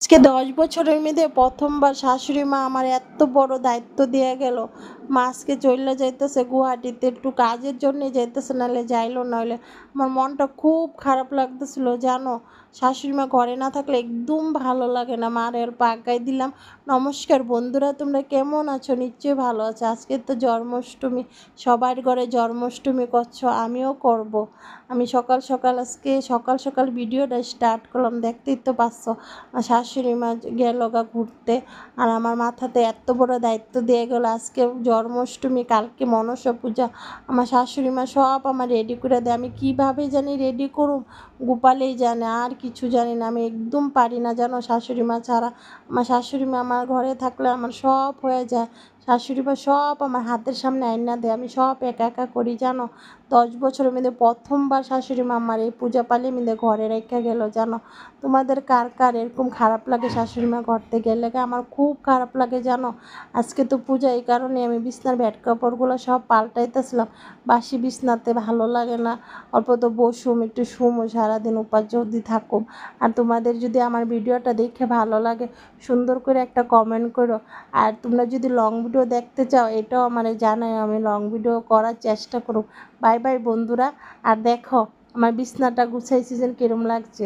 আজকে ১০ বছরের মধ্যে প্রথমবার শাশুড়ি মা আমার এত বড় দায়িত্ব দিয়ে গেল। মা আজকে চইলা যাইতেছে গুয়াহাটিতে, একটু কাজের জন্যে যাইতেছে, নাহলে যাইলো নইলে। আমার মনটা খুব খারাপ লাগতেছিল জানো। শাশুড়ি মা ঘরে না থাকলে একদম ভালো লাগে না। মার পা আগায় দিলাম। নমস্কার বন্ধুরা, তোমরা কেমন আছো? নিশ্চয়ই ভালো আছো। আজকে তো জন্মাষ্টমী, সবার ঘরে জন্মাষ্টমী করছো, আমিও করব। আমি সকাল সকাল আজকে সকাল সকাল ভিডিওটা স্টার্ট করলাম, দেখতেই তো পাচ্ছ। আমার শাশুড়ি মা গেল গা ঘুরতে, আর আমার মাথাতে এত বড় দায়িত্ব দিয়ে গেল। আজকে জন্মাষ্টমী, কালকে মনসা পূজা। আমার শাশুড়ি মা সব আমার রেডি করে দেয়। আমি কীভাবে জানি রেডি করুম, গোপালেই জানে, আর কিছু জানি না। আমি একদম পারি না জানো শাশুড়ি মা ছাড়া। আমার শাশুড়ি মা আমার ঘরে থাকলে আমার সব হয়ে যায়। শাশুড়ি মা সব আমার হাতের সামনে আইনা দেয়, আমি সব একা একা করি জানো। 10 বছরের মধ্যে প্রথমবার শাশুড়ি মা আমার এই পূজা পালিয়ে মধ্যে ঘরে রেখে গেল জানো। তোমাদের কার কার এরকম খারাপ লাগে শাশুড়ি মা ঘরতে গেলে? আমার খুব খারাপ লাগে জানো। আজকে তো পূজা, এই কারণে আমি বিছনার বেড কাপড়গুলো সব পাল্টাইতেছিলাম। বাসি বিছনাতে ভালো লাগে না। অল্প তো বসুম, একটু শুমো, সারাদিন উপাস যদি থাকুম। আর তোমাদের যদি আমার ভিডিওটা দেখে ভালো লাগে, সুন্দর করে একটা কমেন্ট করো। আর তোমরা যদি লং ভিডিও দেখতে চাও, এটাও আমার জানাই, আমি লং ভিডিও করার চেষ্টা করব। বাই বাই বন্ধুরা। আর দেখো আমার বিছনাটা গুছাইছি যেন কিরম লাগছে।